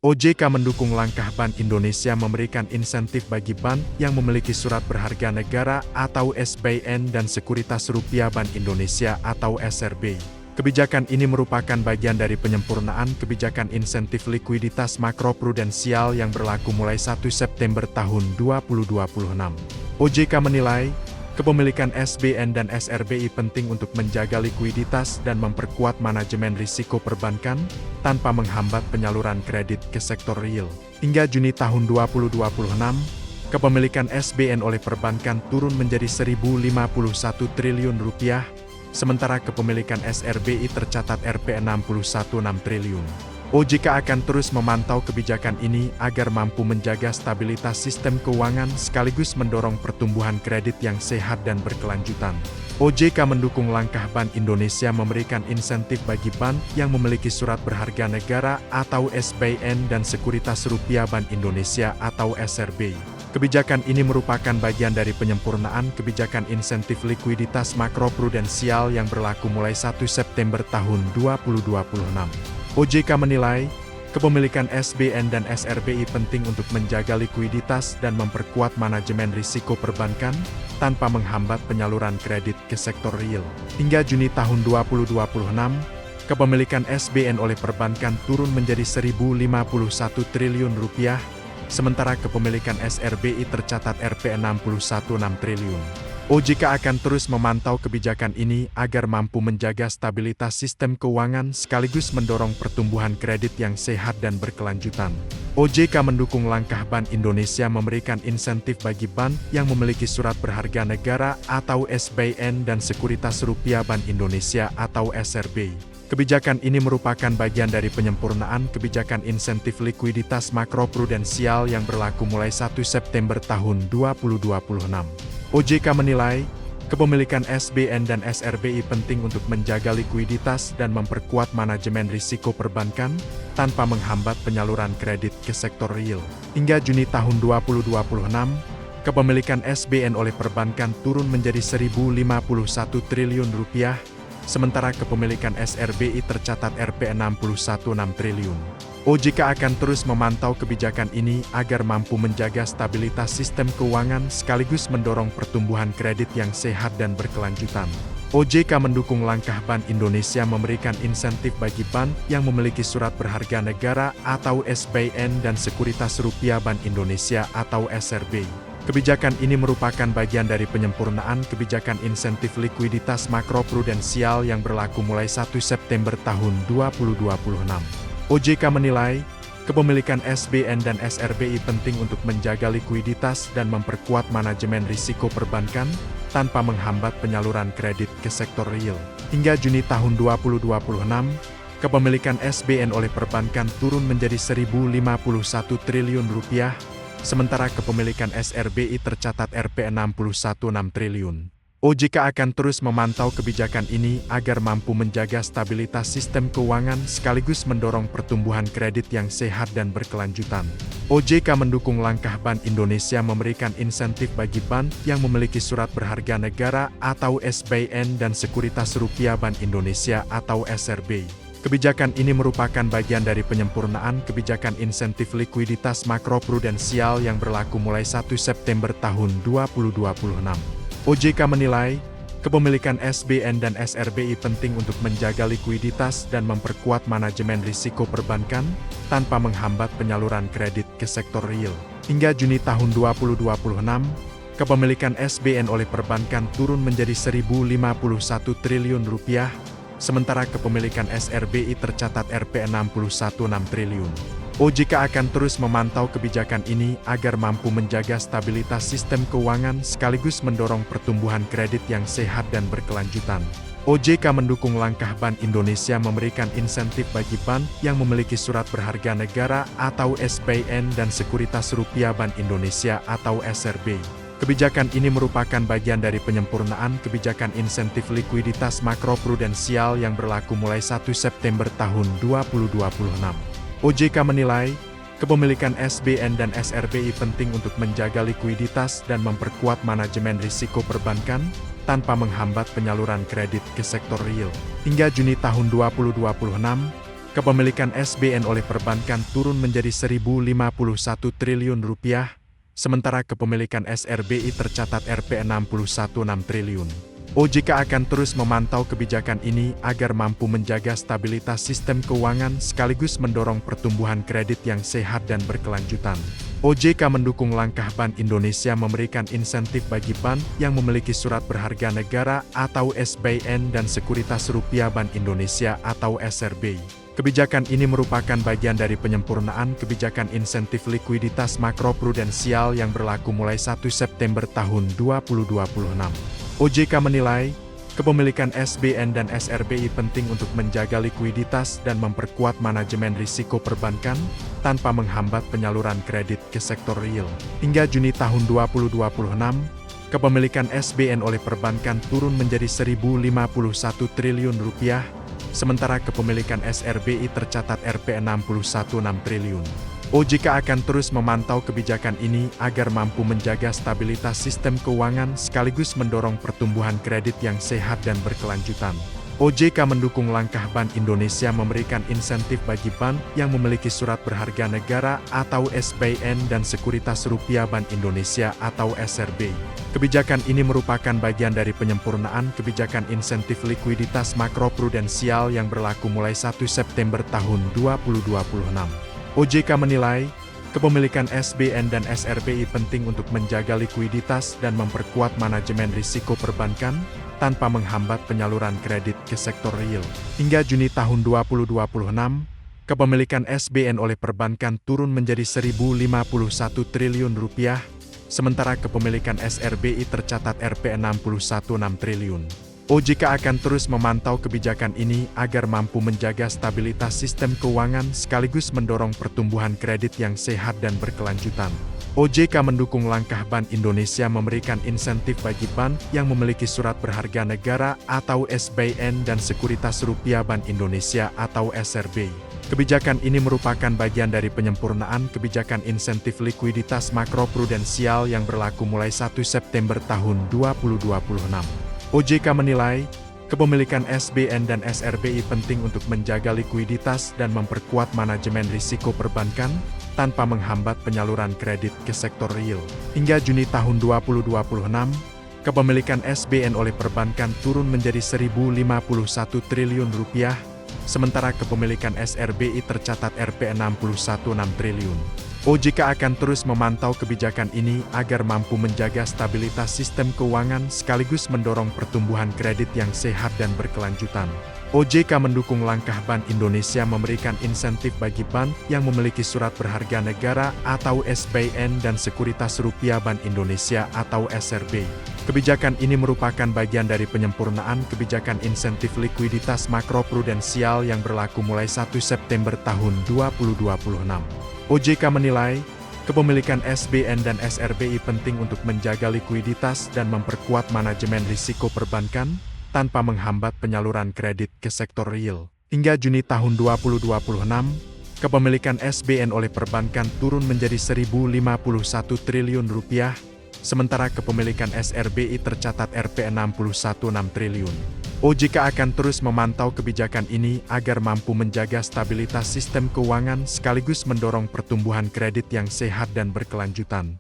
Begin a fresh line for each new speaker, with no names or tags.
OJK mendukung langkah Bank Indonesia memberikan insentif bagi bank yang memiliki surat berharga negara atau SBN dan Sekuritas Rupiah Bank Indonesia atau SRB. Kebijakan ini merupakan bagian dari penyempurnaan kebijakan insentif likuiditas makroprudensial yang berlaku mulai 1 September tahun 2026. OJK menilai, kepemilikan SBN dan SRBI penting untuk menjaga likuiditas dan memperkuat manajemen risiko perbankan, tanpa menghambat penyaluran kredit ke sektor real. Hingga Juni tahun 2026, kepemilikan SBN oleh perbankan turun menjadi Rp1.051 triliun, sementara kepemilikan SRBI tercatat Rp61,6 triliun. OJK akan terus memantau kebijakan ini agar mampu menjaga stabilitas sistem keuangan sekaligus mendorong pertumbuhan kredit yang sehat dan berkelanjutan. OJK mendukung langkah Bank Indonesia memberikan insentif bagi bank yang memiliki surat berharga negara atau SBN dan Sekuritas Rupiah Bank Indonesia atau SRB. Kebijakan ini merupakan bagian dari penyempurnaan kebijakan insentif likuiditas makroprudensial yang berlaku mulai 1 September tahun 2026. OJK menilai, kepemilikan SBN dan SRBI penting untuk menjaga likuiditas dan memperkuat manajemen risiko perbankan, tanpa menghambat penyaluran kredit ke sektor real. Hingga Juni tahun 2026, kepemilikan SBN oleh perbankan turun menjadi Rp1.051 triliun, sementara kepemilikan SRBI tercatat Rp61,6 triliun. OJK akan terus memantau kebijakan ini agar mampu menjaga stabilitas sistem keuangan sekaligus mendorong pertumbuhan kredit yang sehat dan berkelanjutan. OJK mendukung langkah Bank Indonesia memberikan insentif bagi bank yang memiliki surat berharga negara atau SBN dan Sekuritas Rupiah Bank Indonesia atau SRB. Kebijakan ini merupakan bagian dari penyempurnaan kebijakan insentif likuiditas makroprudensial yang berlaku mulai 1 September tahun 2026. OJK menilai, kepemilikan SBN dan SRBI penting untuk menjaga likuiditas dan memperkuat manajemen risiko perbankan, tanpa menghambat penyaluran kredit ke sektor real. Hingga Juni tahun 2026, kepemilikan SBN oleh perbankan turun menjadi Rp1.051 triliun, sementara kepemilikan SRBI tercatat Rp61,6 triliun. OJK akan terus memantau kebijakan ini agar mampu menjaga stabilitas sistem keuangan sekaligus mendorong pertumbuhan kredit yang sehat dan berkelanjutan. OJK mendukung langkah Bank Indonesia memberikan insentif bagi bank yang memiliki surat berharga negara atau SBN dan Sekuritas Rupiah Bank Indonesia atau SRB. Kebijakan ini merupakan bagian dari penyempurnaan kebijakan insentif likuiditas makroprudensial yang berlaku mulai 1 September tahun 2026. OJK menilai, kepemilikan SBN dan SRBI penting untuk menjaga likuiditas dan memperkuat manajemen risiko perbankan, tanpa menghambat penyaluran kredit ke sektor real. Hingga Juni tahun 2026, kepemilikan SBN oleh perbankan turun menjadi Rp1.051 triliun, sementara kepemilikan SRBI tercatat Rp61,6 triliun. OJK akan terus memantau kebijakan ini agar mampu menjaga stabilitas sistem keuangan sekaligus mendorong pertumbuhan kredit yang sehat dan berkelanjutan. OJK mendukung langkah Bank Indonesia memberikan insentif bagi bank yang memiliki surat berharga negara atau SBN dan Sekuritas Rupiah Bank Indonesia atau SRB. Kebijakan ini merupakan bagian dari penyempurnaan kebijakan insentif likuiditas makroprudensial yang berlaku mulai 1 September tahun 2026. OJK menilai, kepemilikan SBN dan SRBI penting untuk menjaga likuiditas dan memperkuat manajemen risiko perbankan, tanpa menghambat penyaluran kredit ke sektor real. Hingga Juni tahun 2026, kepemilikan SBN oleh perbankan turun menjadi Rp1.051 triliun, sementara kepemilikan SRBI tercatat Rp61,6 triliun. OJK akan terus memantau kebijakan ini agar mampu menjaga stabilitas sistem keuangan sekaligus mendorong pertumbuhan kredit yang sehat dan berkelanjutan. OJK mendukung langkah Bank Indonesia memberikan insentif bagi bank yang memiliki surat berharga negara atau SBN dan Sekuritas Rupiah Bank Indonesia atau SRB. Kebijakan ini merupakan bagian dari penyempurnaan kebijakan insentif likuiditas makroprudensial yang berlaku mulai 1 September tahun 2026. OJK menilai, kepemilikan SBN dan SRBI penting untuk menjaga likuiditas dan memperkuat manajemen risiko perbankan, tanpa menghambat penyaluran kredit ke sektor real. Hingga Juni tahun 2026, Kepemilikan SBN oleh perbankan turun menjadi Rp1.051 triliun, sementara kepemilikan SRBI tercatat Rp61,6 triliun. OJK akan terus memantau kebijakan ini agar mampu menjaga stabilitas sistem keuangan sekaligus mendorong pertumbuhan kredit yang sehat dan berkelanjutan. OJK mendukung langkah Bank Indonesia memberikan insentif bagi bank yang memiliki surat berharga negara atau SBN dan sekuritas rupiah Bank Indonesia atau SRB. Kebijakan ini merupakan bagian dari penyempurnaan kebijakan insentif likuiditas makroprudensial yang berlaku mulai 1 September tahun 2026. OJK menilai, kepemilikan SBN dan SRBI penting untuk menjaga likuiditas dan memperkuat manajemen risiko perbankan, tanpa menghambat penyaluran kredit ke sektor real. Hingga Juni tahun 2026, kepemilikan SBN oleh perbankan turun menjadi Rp1.051 triliun, sementara kepemilikan SRBI tercatat Rp61,6 triliun. OJK akan terus memantau kebijakan ini agar mampu menjaga stabilitas sistem keuangan sekaligus mendorong pertumbuhan kredit yang sehat dan berkelanjutan. OJK mendukung langkah Bank Indonesia memberikan insentif bagi bank yang memiliki surat berharga negara atau SBN dan sekuritas rupiah Bank Indonesia atau SRB. Kebijakan ini merupakan bagian dari penyempurnaan kebijakan insentif likuiditas makroprudensial yang berlaku mulai 1 September tahun 2026. OJK menilai, kepemilikan SBN dan SRBI penting untuk menjaga likuiditas dan memperkuat manajemen risiko perbankan, tanpa menghambat penyaluran kredit ke sektor real. Hingga Juni tahun 2026, kepemilikan SBN oleh perbankan turun menjadi Rp1.051 triliun, sementara kepemilikan SRBI tercatat Rp61,6 triliun. OJK akan terus memantau kebijakan ini agar mampu menjaga stabilitas sistem keuangan sekaligus mendorong pertumbuhan kredit yang sehat dan berkelanjutan. OJK mendukung langkah Bank Indonesia memberikan insentif bagi bank yang memiliki surat berharga negara atau SBN dan sekuritas rupiah Bank Indonesia atau SRB. Kebijakan ini merupakan bagian dari penyempurnaan kebijakan insentif likuiditas makroprudensial yang berlaku mulai 1 September tahun 2026. OJK menilai, kepemilikan SBN dan SRBI penting untuk menjaga likuiditas dan memperkuat manajemen risiko perbankan, tanpa menghambat penyaluran kredit ke sektor real. Hingga Juni tahun 2026, kepemilikan SBN oleh perbankan turun menjadi Rp1.051 triliun, sementara kepemilikan SRBI tercatat Rp61,6 triliun. OJK akan terus memantau kebijakan ini agar mampu menjaga stabilitas sistem keuangan sekaligus mendorong pertumbuhan kredit yang sehat dan berkelanjutan. OJK mendukung langkah Bank Indonesia memberikan insentif bagi bank yang memiliki surat berharga negara atau SBN dan sekuritas rupiah Bank Indonesia atau SRB. Kebijakan ini merupakan bagian dari penyempurnaan kebijakan insentif likuiditas makroprudensial yang berlaku mulai 1 September tahun 2026. OJK menilai, kepemilikan SBN dan SRBI penting untuk menjaga likuiditas dan memperkuat manajemen risiko perbankan, tanpa menghambat penyaluran kredit ke sektor real. Hingga Juni tahun 2026, kepemilikan SBN oleh perbankan turun menjadi Rp1.051 triliun, sementara kepemilikan SRBI tercatat Rp61,6 triliun. OJK akan terus memantau kebijakan ini agar mampu menjaga stabilitas sistem keuangan sekaligus mendorong pertumbuhan kredit yang sehat dan berkelanjutan.